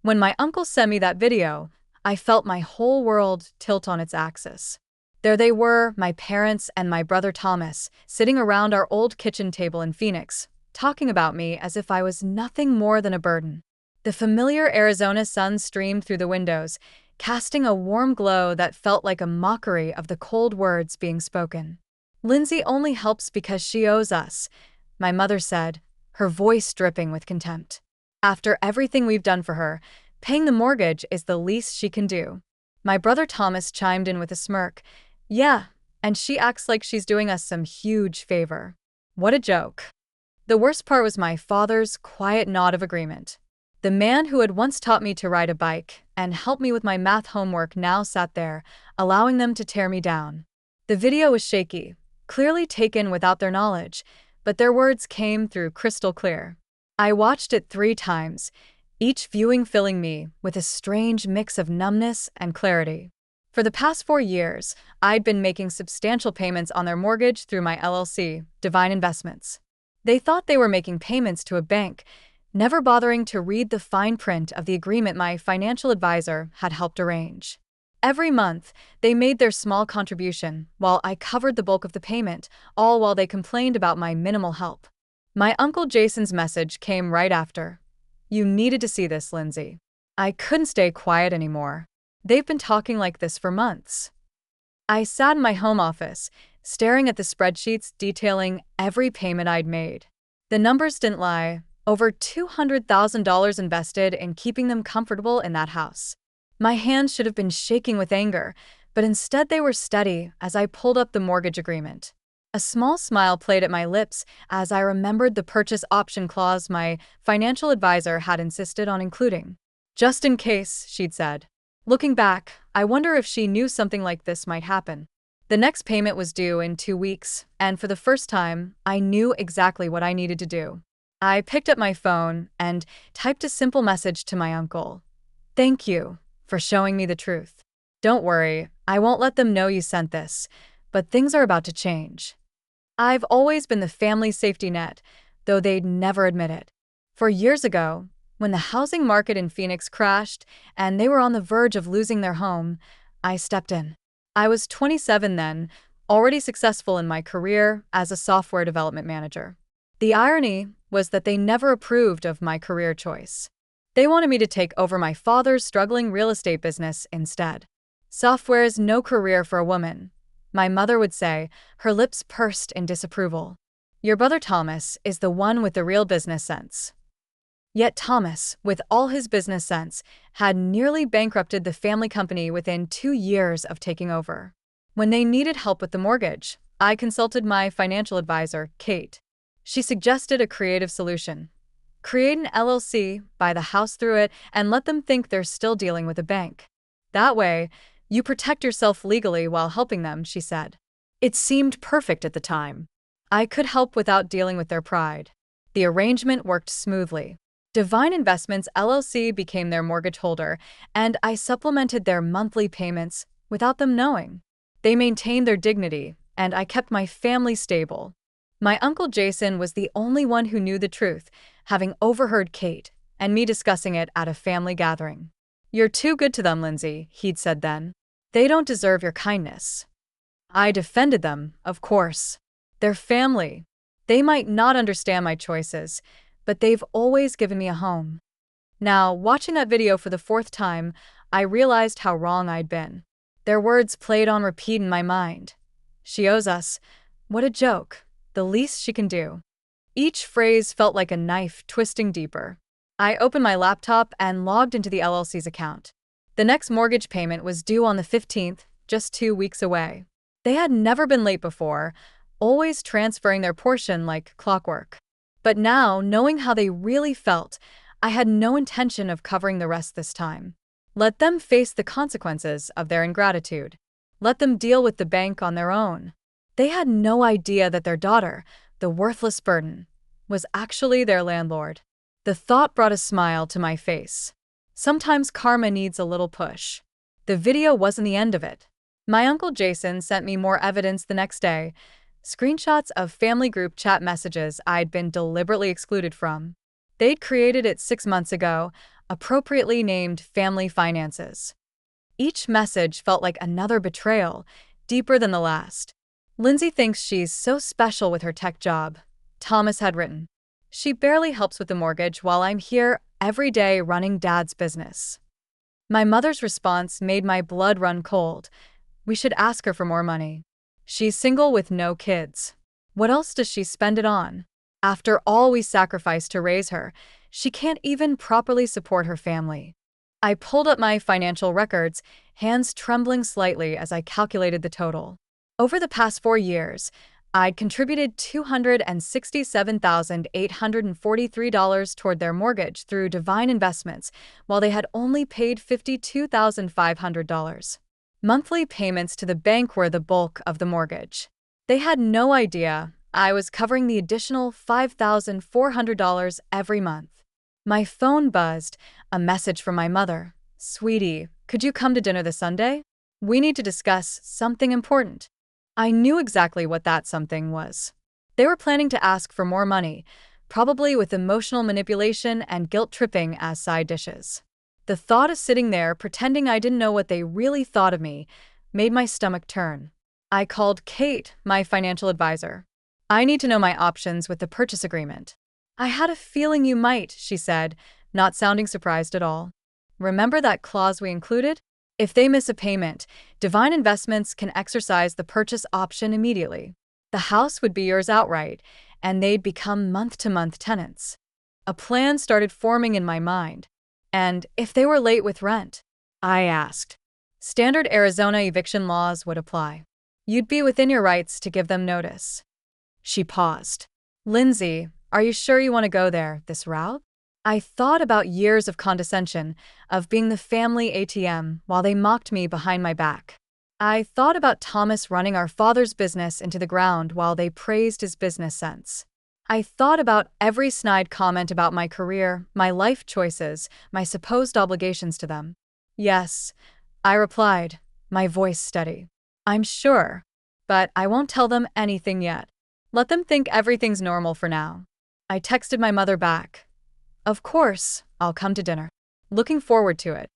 When my uncle sent me that video, I felt my whole world tilt on its axis. There they were, my parents and my brother Thomas, sitting around our old kitchen table in Phoenix, talking about me as if I was nothing more than a burden. The familiar Arizona sun streamed through the windows, casting a warm glow that felt like a mockery of the cold words being spoken. "Lindsay only helps because she owes us," my mother said, her voice dripping with contempt. "After everything we've done for her, paying the mortgage is the least she can do." My brother Thomas chimed in with a smirk. "Yeah, and she acts like she's doing us some huge favor." What a joke. The worst part was my father's quiet nod of agreement. The man who had once taught me to ride a bike and helped me with my math homework now sat there, allowing them to tear me down. The video was shaky, clearly taken without their knowledge, but their words came through crystal clear. I watched it 3 times, each viewing filling me with a strange mix of numbness and clarity. For the past 4 years, I'd been making substantial payments on their mortgage through my LLC, Divine Investments. They thought they were making payments to a bank, never bothering to read the fine print of the agreement my financial advisor had helped arrange. Every month, they made their small contribution, while I covered the bulk of the payment, all while they complained about my minimal help. My Uncle Jason's message came right after. "You needed to see this, Lindsay." I couldn't stay quiet anymore. They've been talking like this for months. I sat in my home office, staring at the spreadsheets detailing every payment I'd made. The numbers didn't lie. Over $200,000 invested in keeping them comfortable in that house. My hands should have been shaking with anger, but instead they were steady as I pulled up the mortgage agreement. A small smile played at my lips as I remembered the purchase option clause my financial advisor had insisted on including. "Just in case," she'd said. Looking back, I wonder if she knew something like this might happen. The next payment was due in 2 weeks, and for the first time, I knew exactly what I needed to do. I picked up my phone and typed a simple message to my uncle. "Thank you for showing me the truth. Don't worry, I won't let them know you sent this, but things are about to change." I've always been the family safety net, though they'd never admit it. For years ago, when the housing market in Phoenix crashed and they were on the verge of losing their home, I stepped in. I was 27 then, already successful in my career as a software development manager. The irony was that they never approved of my career choice. They wanted me to take over my father's struggling real estate business instead. "Software is no career for a woman," my mother would say, her lips pursed in disapproval. "Your brother Thomas is the one with the real business sense." Yet Thomas, with all his business sense, had nearly bankrupted the family company within 2 years of taking over. When they needed help with the mortgage, I consulted my financial advisor, Kate. She suggested a creative solution. Create an LLC, buy the house through it, and let them think they're still dealing with a bank. That way, you protect yourself legally while helping them, she said. It seemed perfect at the time. I could help without dealing with their pride. The arrangement worked smoothly. Divine Investments LLC became their mortgage holder, and I supplemented their monthly payments without them knowing. They maintained their dignity, and I kept my family stable. My Uncle Jason was the only one who knew the truth, having overheard Kate and me discussing it at a family gathering. "You're too good to them, Lindsay," he'd said then. "They don't deserve your kindness." I defended them, of course. They're family. They might not understand my choices, but they've always given me a home. Now, watching that video for the 4th time, I realized how wrong I'd been. Their words played on repeat in my mind. "She owes us. What a joke. The least she can do." Each phrase felt like a knife twisting deeper. I opened my laptop and logged into the LLC's account. The next mortgage payment was due on the 15th, just 2 weeks away. They had never been late before, always transferring their portion like clockwork. But now, knowing how they really felt, I had no intention of covering the rest this time. Let them face the consequences of their ingratitude. Let them deal with the bank on their own. They had no idea that their daughter, the worthless burden, was actually their landlord. The thought brought a smile to my face. Sometimes karma needs a little push. The video wasn't the end of it. My Uncle Jason sent me more evidence the next day, screenshots of family group chat messages I'd been deliberately excluded from. They'd created it 6 months ago, appropriately named Family Finances. Each message felt like another betrayal, deeper than the last. Lindsay thinks she's so special with her tech job, Thomas had written. She barely helps with the mortgage while I'm here every day running Dad's business. My mother's response made my blood run cold. We should ask her for more money. She's single with no kids. What else does she spend it on? After all we sacrificed to raise her, she can't even properly support her family. I pulled up my financial records, hands trembling slightly as I calculated the total. Over the past 4 years, I'd contributed $267,843 toward their mortgage through Divine Investments, while they had only paid $52,500. Monthly payments to the bank were the bulk of the mortgage. They had no idea I was covering the additional $5,400 every month. My phone buzzed, a message from my mother. "Sweetie, could you come to dinner this Sunday? We need to discuss something important." I knew exactly what that something was. They were planning to ask for more money, probably with emotional manipulation and guilt-tripping as side dishes. The thought of sitting there pretending I didn't know what they really thought of me made my stomach turn. I called Kate, my financial advisor. "I need to know my options with the purchase agreement." "I had a feeling you might," she said, not sounding surprised at all. "Remember that clause we included? If they miss a payment, Divine Investments can exercise the purchase option immediately. The house would be yours outright, and they'd become month-to-month tenants." A plan started forming in my mind. "And if they were late with rent?" I asked. "Standard Arizona eviction laws would apply. You'd be within your rights to give them notice." She paused. "Lindsay, are you sure you want to go this route?" I thought about years of condescension, of being the family ATM while they mocked me behind my back. I thought about Thomas running our father's business into the ground while they praised his business sense. I thought about every snide comment about my career, my life choices, my supposed obligations to them. "Yes," I replied, my voice steady. "I'm sure, but I won't tell them anything yet. Let them think everything's normal for now." I texted my mother back. "Of course, I'll come to dinner. Looking forward to it."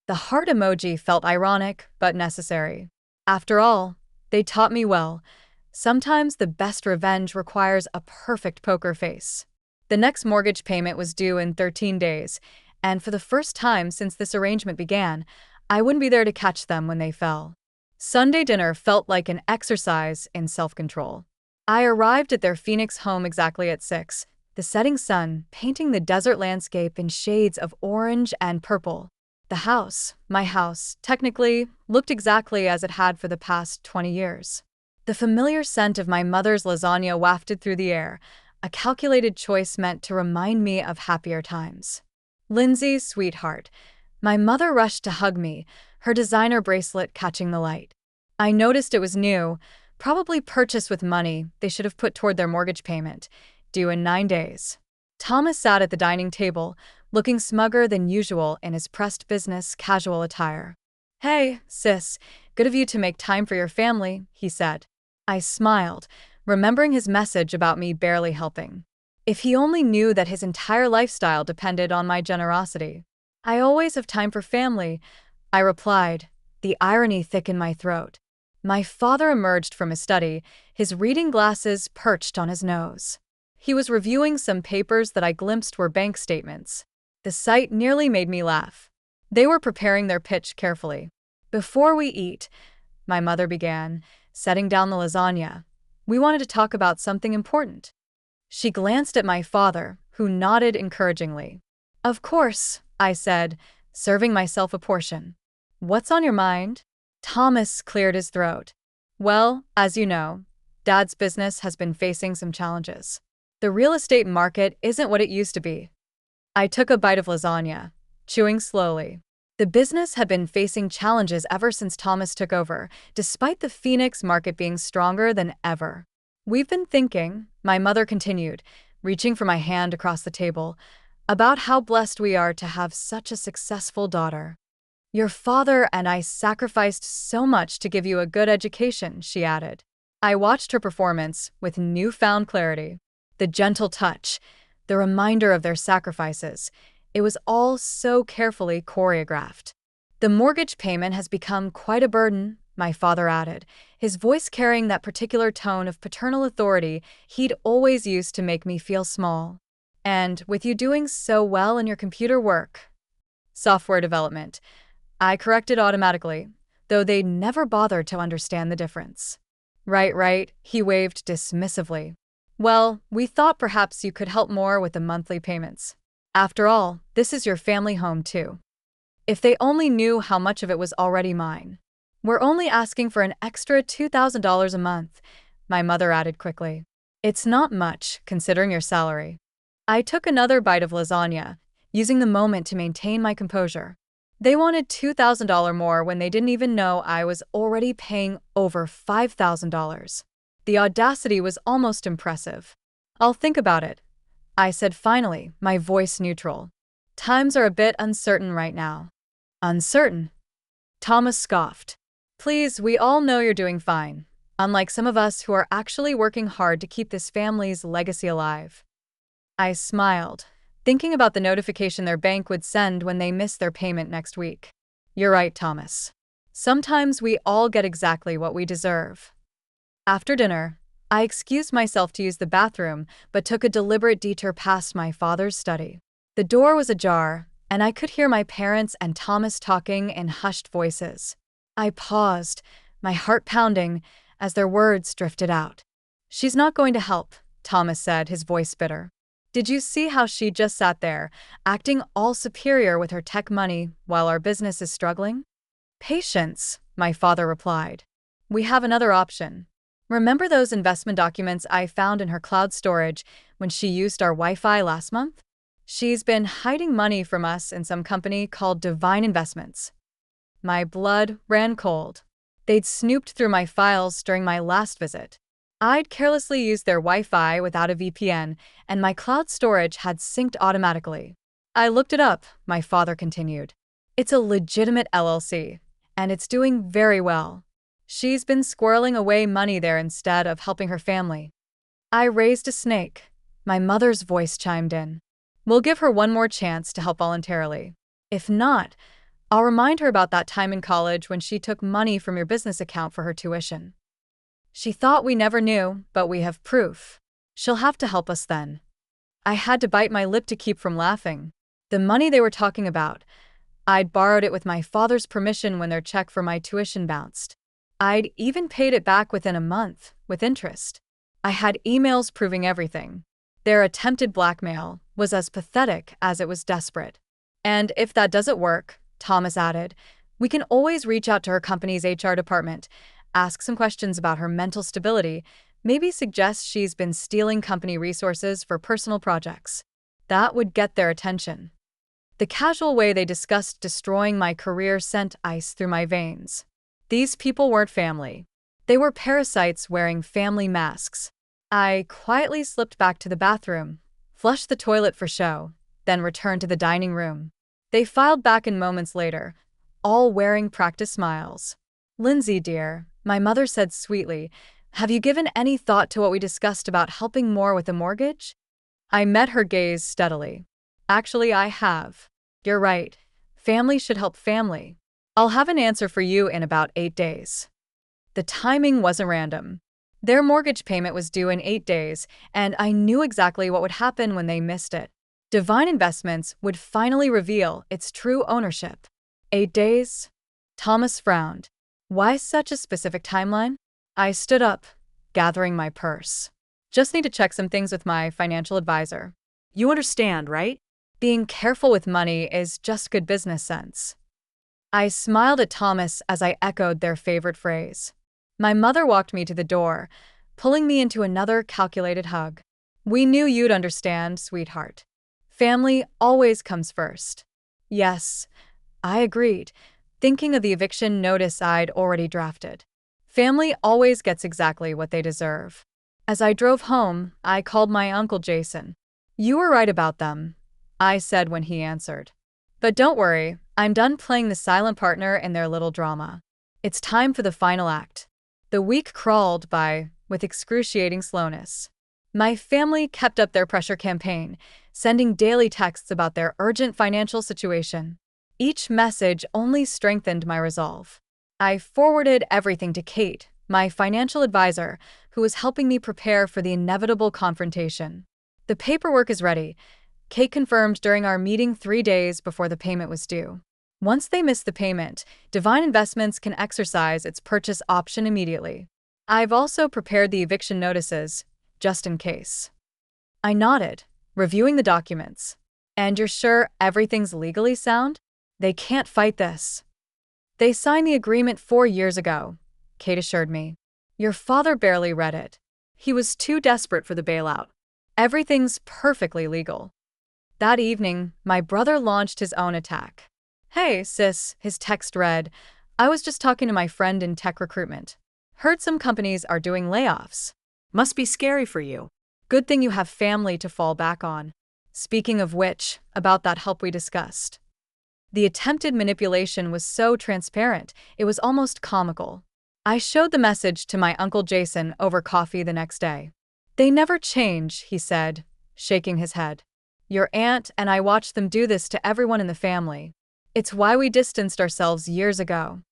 The heart emoji felt ironic, but necessary. After all, they taught me well. Sometimes the best revenge requires a perfect poker face. The next mortgage payment was due in 13 days, and for the first time since this arrangement began, I wouldn't be there to catch them when they fell. Sunday dinner felt like an exercise in self-control. I arrived at their Phoenix home exactly at 6. The setting sun painting the desert landscape in shades of orange and purple. The house, my house, technically, looked exactly as it had for the past 20 years. The familiar scent of my mother's lasagna wafted through the air, a calculated choice meant to remind me of happier times. "Lindsay, sweetheart." My mother rushed to hug me, her designer bracelet catching the light. I noticed it was new, probably purchased with money they should have put toward their mortgage payment, due in 9 days. Thomas sat at the dining table, looking smugger than usual in his pressed business casual attire. "Hey, sis, good of you to make time for your family," he said. I smiled, remembering his message about me barely helping. If he only knew that his entire lifestyle depended on my generosity. "I always have time for family," I replied, the irony thick in my throat. My father emerged from his study, his reading glasses perched on his nose. He was reviewing some papers that I glimpsed were bank statements. The sight nearly made me laugh. They were preparing their pitch carefully. "Before we eat," my mother began, setting down the lasagna, "we wanted to talk about something important." She glanced at my father, who nodded encouragingly. "Of course," I said, serving myself a portion. "What's on your mind?" Thomas cleared his throat. "Well, as you know, Dad's business has been facing some challenges. The real estate market isn't what it used to be." I took a bite of lasagna, chewing slowly. The business had been facing challenges ever since Thomas took over, despite the Phoenix market being stronger than ever. "We've been thinking," my mother continued, reaching for my hand across the table, "about how blessed we are to have such a successful daughter. Your father and I sacrificed so much to give you a good education," she added. I watched her performance with newfound clarity. The gentle touch, the reminder of their sacrifices, It was all so carefully choreographed. The mortgage payment has become quite a burden, my father added, his voice carrying that particular tone of paternal authority he'd always used to make me feel small. And with you doing so well in your computer work, software development, I corrected automatically, though they never bothered to understand the difference. Right, right, he waved dismissively. Well, we thought perhaps you could help more with the monthly payments. After all, this is your family home too. If they only knew how much of it was already mine. We're only asking for an extra $2,000 a month, my mother added quickly. It's not much, considering your salary. I took another bite of lasagna, using the moment to maintain my composure. They wanted $2,000 more when they didn't even know I was already paying over $5,000. The audacity was almost impressive. I'll think about it, I said finally, my voice neutral. Times are a bit uncertain right now. Uncertain? Thomas scoffed. Please, we all know you're doing fine, unlike some of us who are actually working hard to keep this family's legacy alive. I smiled, thinking about the notification their bank would send when they missed their payment next week. You're right, Thomas. Sometimes we all get exactly what we deserve. After dinner, I excused myself to use the bathroom, but took a deliberate detour past my father's study. The door was ajar, and I could hear my parents and Thomas talking in hushed voices. I paused, my heart pounding, as their words drifted out. She's not going to help, Thomas said, his voice bitter. Did you see how she just sat there, acting all superior with her tech money while our business is struggling? Patience, my father replied. We have another option. Remember those investment documents I found in her cloud storage when she used our Wi-Fi last month? She's been hiding money from us in some company called Divine Investments. My blood ran cold. They'd snooped through my files during my last visit. I'd carelessly used their Wi-Fi without a VPN, and my cloud storage had synced automatically. I looked it up, my father continued. It's a legitimate LLC, and it's doing very well. She's been squirreling away money there instead of helping her family. I raised a snake. My mother's voice chimed in. We'll give her one more chance to help voluntarily. If not, I'll remind her about that time in college when she took money from your business account for her tuition. She thought we never knew, but we have proof. She'll have to help us then. I had to bite my lip to keep from laughing. The money they were talking about, I'd borrowed it with my father's permission when their check for my tuition bounced. I'd even paid it back within a month, with interest. I had emails proving everything. Their attempted blackmail was as pathetic as it was desperate. And if that doesn't work, Thomas added, we can always reach out to her company's HR department, ask some questions about her mental stability, maybe suggest she's been stealing company resources for personal projects. That would get their attention. The casual way they discussed destroying my career sent ice through my veins. These people weren't family. They were parasites wearing family masks. I quietly slipped back to the bathroom, flushed the toilet for show, then returned to the dining room. They filed back in moments later, all wearing practiced smiles. Lindsay, dear, my mother said sweetly, have you given any thought to what we discussed about helping more with the mortgage? I met her gaze steadily. Actually, I have. You're right. Family should help family. I'll have an answer for you in about 8 days. The timing wasn't random. Their mortgage payment was due in 8 days, and I knew exactly what would happen when they missed it. Divine Investments would finally reveal its true ownership. 8 days? Thomas frowned. Why such a specific timeline? I stood up, gathering my purse. Just need to check some things with my financial advisor. You understand, right? Being careful with money is just good business sense. I smiled at Thomas as I echoed their favorite phrase. My mother walked me to the door, pulling me into another calculated hug. We knew you'd understand, sweetheart. Family always comes first. Yes, I agreed, thinking of the eviction notice I'd already drafted. Family always gets exactly what they deserve. As I drove home, I called my Uncle Jason. You were right about them, I said when he answered. But don't worry, I'm done playing the silent partner in their little drama. It's time for the final act. The week crawled by with excruciating slowness. My family kept up their pressure campaign, sending daily texts about their urgent financial situation. Each message only strengthened my resolve. I forwarded everything to Kate, my financial advisor, who was helping me prepare for the inevitable confrontation. "The paperwork is ready," Kate confirmed during our meeting 3 days before the payment was due. Once they miss the payment, Divine Investments can exercise its purchase option immediately. I've also prepared the eviction notices, just in case. I nodded, reviewing the documents. "And you're sure everything's legally sound? They can't fight this." "They signed the agreement 4 years ago," Kate assured me. "Your father barely read it. He was too desperate for the bailout. Everything's perfectly legal." That evening, my brother launched his own attack. "Hey, sis," his text read, "I was just talking to my friend in tech recruitment. Heard some companies are doing layoffs. Must be scary for you. Good thing you have family to fall back on. Speaking of which, about that help we discussed." The attempted manipulation was so transparent, it was almost comical. I showed the message to my Uncle Jason over coffee the next day. "They never change," he said, shaking his head. "Your aunt and I watched them do this to everyone in the family. It's why we distanced ourselves years ago."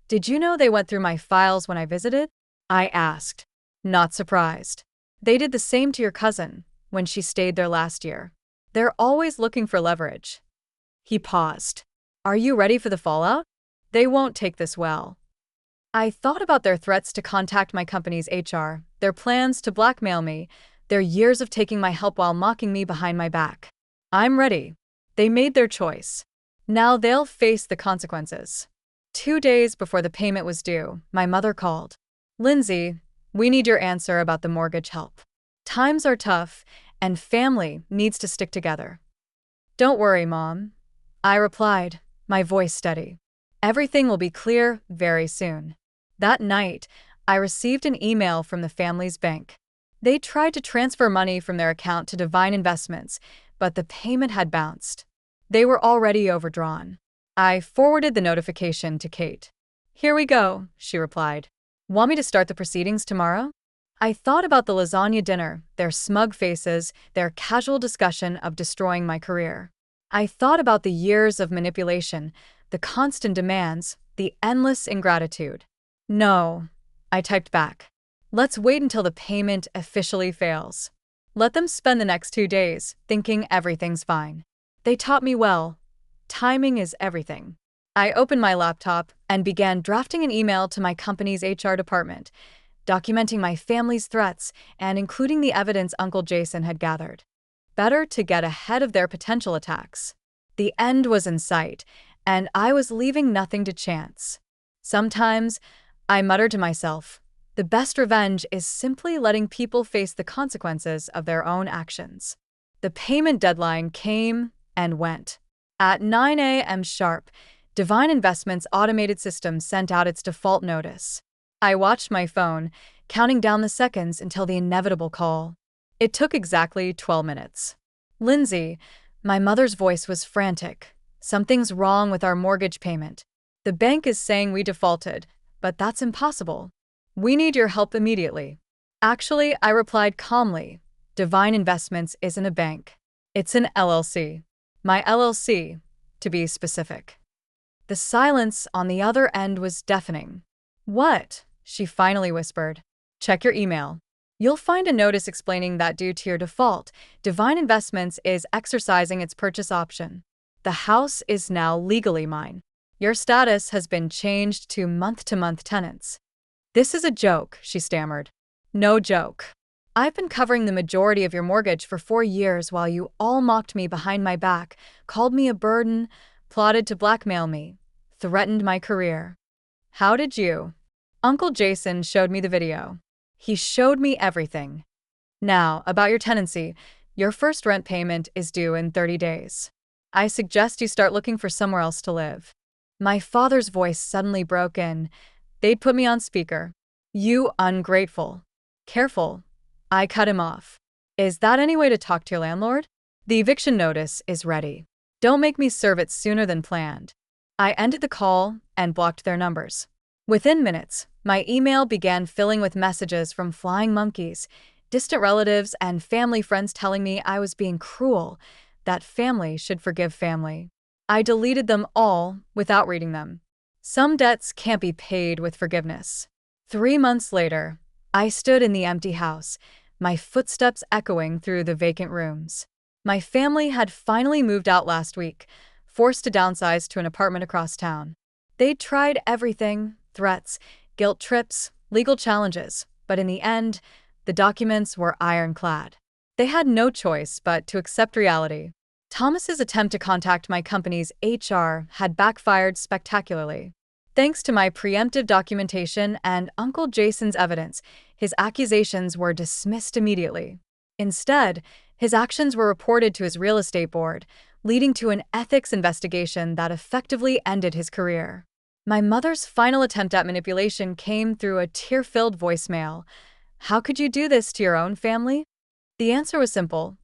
"Did you know they went through my files when I visited?" I asked, not surprised. "They did the same to your cousin when she stayed there last year. They're always looking for leverage." He paused. "Are you ready for the fallout? They won't take this well." I thought about their threats to contact my company's HR, their plans to blackmail me, their years of taking my help while mocking me behind my back. I'm ready. They made their choice. Now they'll face the consequences. 2 days before the payment was due, my mother called. "Lindsay, we need your answer about the mortgage help. Times are tough, and family needs to stick together." "Don't worry, Mom," I replied, my voice steady. "Everything will be clear very soon." That night, I received an email from the family's bank. They tried to transfer money from their account to Divine Investments, but the payment had bounced. They were already overdrawn. I forwarded the notification to Kate. "Here we go," she replied. "Want me to start the proceedings tomorrow?" I thought about the lasagna dinner, their smug faces, their casual discussion of destroying my career. I thought about the years of manipulation, the constant demands, the endless ingratitude. "No," I typed back. "Let's wait until the payment officially fails. Let them spend the next 2 days thinking everything's fine." They taught me well. Timing is everything. I opened my laptop and began drafting an email to my company's HR department, documenting my family's threats and including the evidence Uncle Jason had gathered. Better to get ahead of their potential attacks. The end was in sight, and I was leaving nothing to chance. Sometimes, I muttered to myself, the best revenge is simply letting people face the consequences of their own actions. The payment deadline came and went. At 9 a.m. sharp, Divine Investments' automated system sent out its default notice. I watched my phone, counting down the seconds until the inevitable call. It took exactly 12 minutes. "Lindsay," my mother's voice was frantic. "Something's wrong with our mortgage payment. The bank is saying we defaulted, but that's impossible. We need your help immediately." "Actually," I replied calmly, "Divine Investments isn't a bank. It's an LLC. My LLC, to be specific." The silence on the other end was deafening. "What?" she finally whispered. "Check your email. You'll find a notice explaining that due to your default, Divine Investments is exercising its purchase option. The house is now legally mine. Your status has been changed to month-to-month tenants." "This is a joke," she stammered. "No joke. I've been covering the majority of your mortgage for 4 years while you all mocked me behind my back, called me a burden, plotted to blackmail me, threatened my career." "How did you?" "Uncle Jason showed me the video. He showed me everything. Now, about your tenancy, your first rent payment is due in 30 days. I suggest you start looking for somewhere else to live." My father's voice suddenly broke in. They'd put me on speaker. "You ungrateful." "Careful." I cut him off. "Is that any way to talk to your landlord? The eviction notice is ready. Don't make me serve it sooner than planned." I ended the call and blocked their numbers. Within minutes, my email began filling with messages from flying monkeys, distant relatives and family friends telling me I was being cruel, that family should forgive family. I deleted them all without reading them. Some debts can't be paid with forgiveness. 3 months later, I stood in the empty house, my footsteps echoing through the vacant rooms. My family had finally moved out last week, forced to downsize to an apartment across town. They'd tried everything: threats, guilt trips, legal challenges, but in the end, the documents were ironclad. They had no choice but to accept reality. Thomas's attempt to contact my company's HR had backfired spectacularly. Thanks to my preemptive documentation and Uncle Jason's evidence, his accusations were dismissed immediately. Instead, his actions were reported to his real estate board, leading to an ethics investigation that effectively ended his career. My mother's final attempt at manipulation came through a tear-filled voicemail. "How could you do this to your own family?" The answer was simple.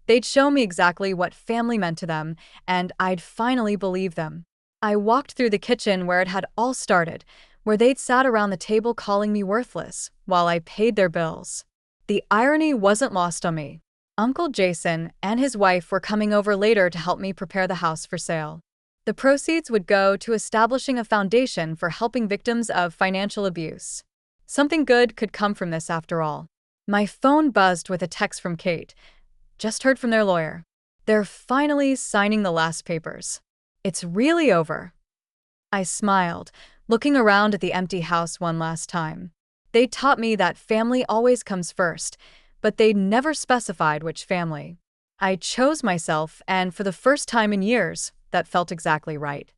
They'd show me exactly what family meant to them, and I'd finally believe them. I walked through the kitchen where it had all started, where they'd sat around the table calling me worthless, while I paid their bills. The irony wasn't lost on me. Uncle Jason and his wife were coming over later to help me prepare the house for sale. The proceeds would go to establishing a foundation for helping victims of financial abuse. Something good could come from this after all. My phone buzzed with a text from Kate. "Just heard from their lawyer. They're finally signing the last papers. It's really over." I smiled, looking around at the empty house one last time. They taught me that family always comes first, but they'd never specified which family. I chose myself, and for the first time in years, that felt exactly right.